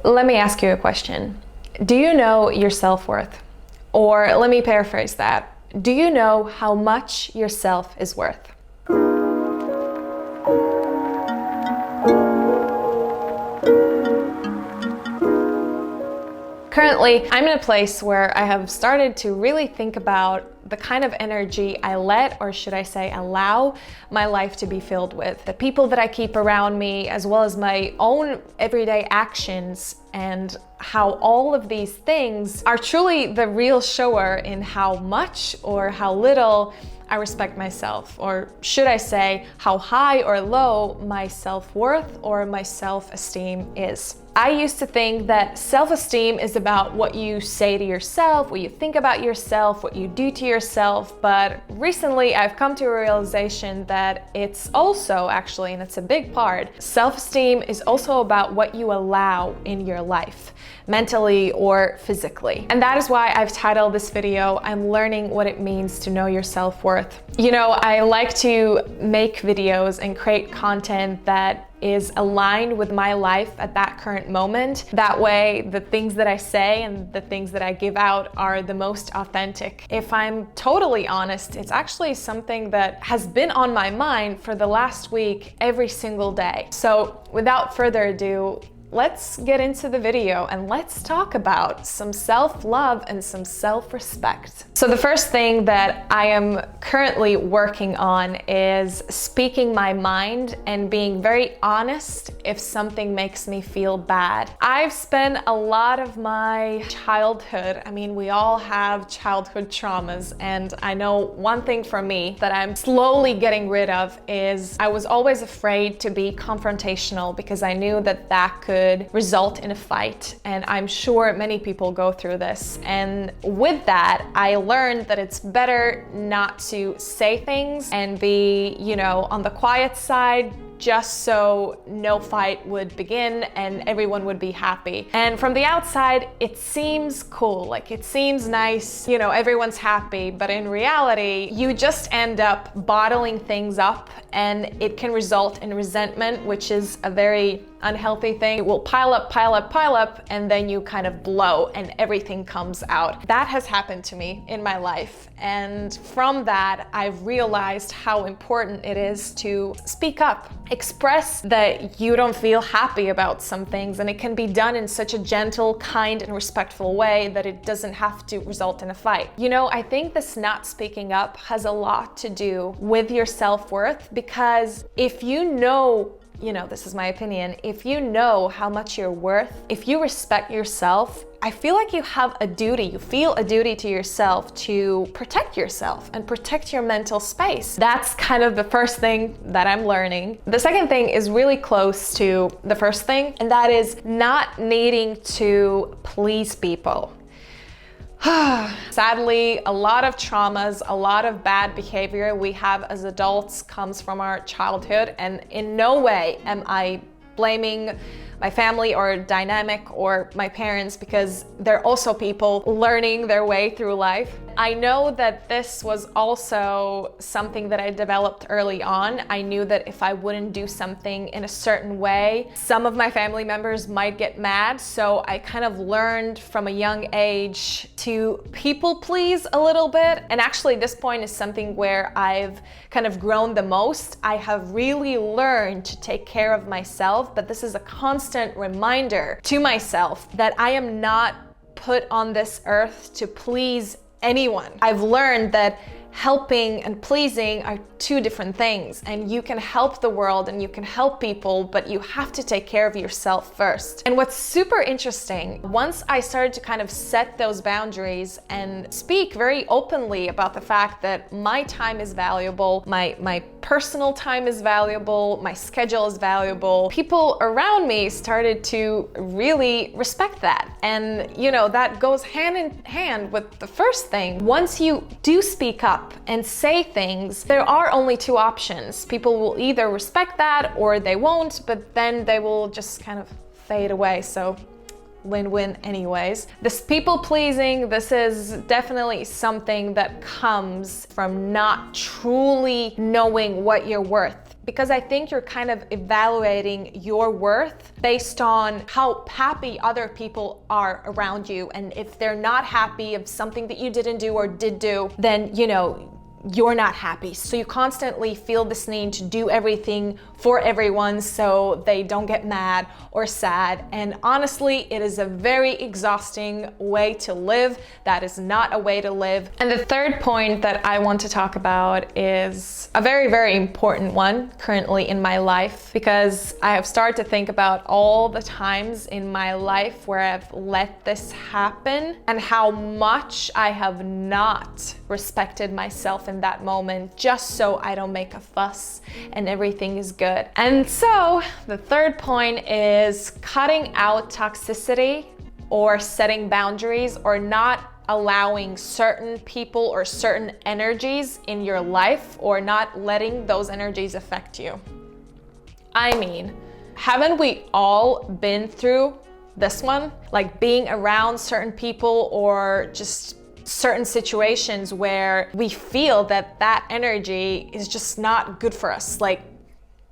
Let me ask you a question. Do you know your self-worth? Or let me paraphrase that. Do you know how much yourself is worth? Currently, I'm in a place where I have started to really think about the kind of energy I let, or should I say allow, my life to be filled with. The people that I keep around me, as well as my own everyday actions, and how all of these things are truly the real shower in how much or how little I respect myself, or should I say how high or low my self-worth or my self-esteem is. I used to think that self-esteem is about what you say to yourself, what you think about yourself, what you do to yourself, but recently I've come to a realization that it's also actually, and it's a big part, self-esteem is also about what you allow in your life, mentally or physically. And that is why I've titled this video, I'm learning what it means to know your self-worth. You know, I like to make videos and create content that is aligned with my life at that current moment. That way, the things that I say and the things that I give out are the most authentic. If I'm totally honest, it's actually something that has been on my mind for the last week, every single day. So without further ado, let's get into the video and let's talk about some self-love and some self-respect. So the first thing that I am currently working on is speaking my mind and being very honest if something makes me feel bad. I've spent a lot of my childhood, I mean, we all have childhood traumas, and I know one thing for me that I'm slowly getting rid of is I was always afraid to be confrontational because I knew that that could result in a fight, and I'm sure many people go through this. And with that, I learned that it's better not to say things and be, you know, on the quiet side, just so no fight would begin and everyone would be happy. And from the outside, it seems cool, like it seems nice, you know, everyone's happy, but in reality, you just end up bottling things up and it can result in resentment, which is a very unhealthy thing. It will pile up, and then you kind of blow and everything comes out. That has happened to me in my life. And from that, I've realized how important it is to speak up, express that you don't feel happy about some things, and it can be done in such a gentle, kind, and respectful way that it doesn't have to result in a fight. You know, I think this not speaking up has a lot to do with your self-worth, because if you know, this is my opinion, if you know how much you're worth, if you respect yourself, I feel like you have a duty, you feel a duty to yourself to protect yourself and protect your mental space. That's kind of the first thing that I'm learning. The second thing is really close to the first thing, and that is not needing to please people. Sadly, a lot of traumas, a lot of bad behavior we have as adults comes from our childhood, and in no way am I blaming my family or dynamic or my parents, because they're also people learning their way through life. I know that this was also something that I developed early on. I knew that if I wouldn't do something in a certain way, some of my family members might get mad. So I kind of learned from a young age to people please a little bit. And actually this point is something where I've kind of grown the most. I have really learned to take care of myself, but this is a constant reminder to myself that I am not put on this earth to please anyone. I've learned that helping and pleasing are two different things, and you can help the world and you can help people, but you have to take care of yourself first. And what's super interesting, once I started to kind of set those boundaries and speak very openly about the fact that my time is valuable, my personal time is valuable, my schedule is valuable, people around me started to really respect that. And you know, that goes hand in hand with the first thing. Once you do speak up and say things, there are only two options. People will either respect that or they won't, but then they will just kind of fade away. So win-win anyways. This people pleasing, this is definitely something that comes from not truly knowing what you're worth. because I think you're kind of evaluating your worth based on how happy other people are around you. And if they're not happy of something that you didn't do or did do, then, you know, you're not happy. So you constantly feel this need to do everything for everyone so they don't get mad or sad. And honestly, it is a very exhausting way to live. That is not a way to live. And the third point that I want to talk about is a very, very important one currently in my life, because I have started to think about all the times in my life where I've let this happen and how much I have not respected myself in that moment, just so I don't make a fuss and everything is good. And so the third point is cutting out toxicity or setting boundaries or not allowing certain people or certain energies in your life or not letting those energies affect you. I mean, haven't we all been through this one? Like being around certain people or just certain situations where we feel that that energy is just not good for us. Like,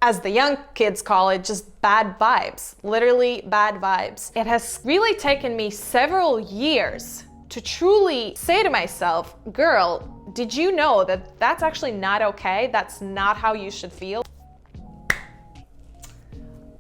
as the young kids call it, just bad vibes, literally bad vibes. It has really taken me several years to truly say to myself, girl, did you know that that's actually not okay? That's not how you should feel.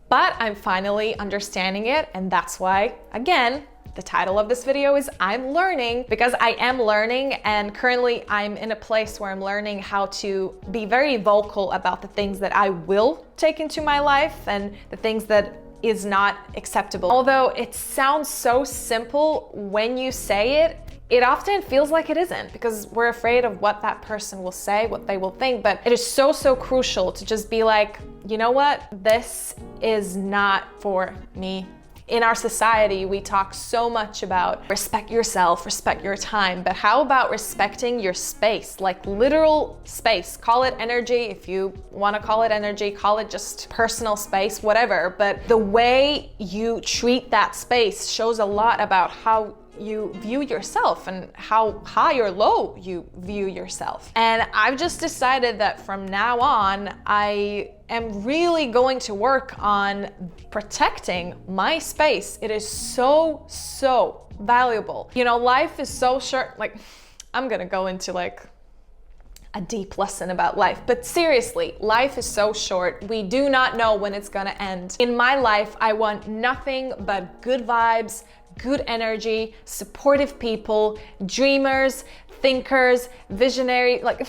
But I'm finally understanding it, and that's why, again, the title of this video is I'm learning, because I am learning, and currently I'm in a place where I'm learning how to be very vocal about the things that I will take into my life and the things that is not acceptable. Although it sounds so simple when you say it, it often feels like it isn't, because we're afraid of what that person will say, what they will think. But it is so, so crucial to just be like, you know what? This is not for me. In our society, we talk so much about respect yourself, respect your time, but how about respecting your space, like literal space? Call it energy if you want to call it energy, call it just personal space, whatever. But the way you treat that space shows a lot about how you view yourself and how high or low you view yourself. And I've just decided that from now on, I am really going to work on protecting my space. It is so, so valuable. You know, life is so short. Like, I'm gonna go into like a deep lesson about life, but seriously, life is so short. We do not know when it's gonna end. In my life, I want nothing but good vibes, good energy, supportive people, dreamers, thinkers, visionary, like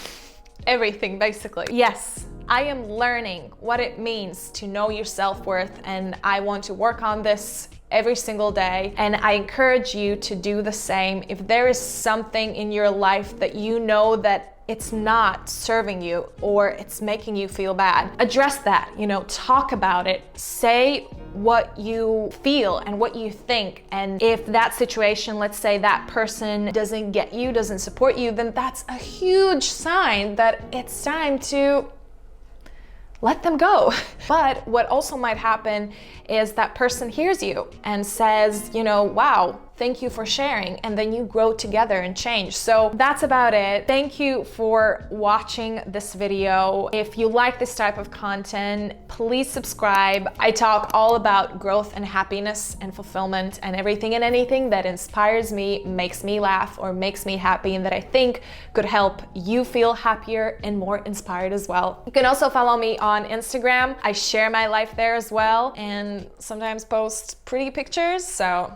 everything basically. Yes, I am learning what it means to know your self-worth, and I want to work on this every single day. And I encourage you to do the same. If there is something in your life that you know that it's not serving you or it's making you feel bad, address that, you know, talk about it, say what you feel and what you think. And if that situation, let's say that person doesn't get you, doesn't support you, then that's a huge sign that it's time to let them go. But what also might happen is that person hears you and says, you know, wow, thank you for sharing, and then you grow together and change. So that's about it. Thank you for watching this video. If you like this type of content, please subscribe. I talk all about growth and happiness and fulfillment and everything and anything that inspires me, makes me laugh, or makes me happy, and that I think could help you feel happier and more inspired as well. You can also follow me on Instagram. I share my life there as well, and sometimes post pretty pictures, so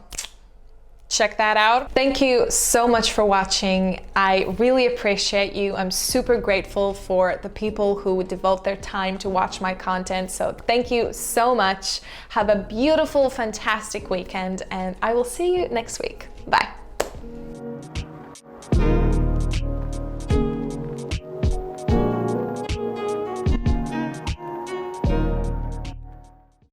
check that out. Thank you so much for watching. I really appreciate you. I'm super grateful for the people who devote their time to watch my content. So thank you so much. Have a beautiful, fantastic weekend, and I will see you next week. Bye.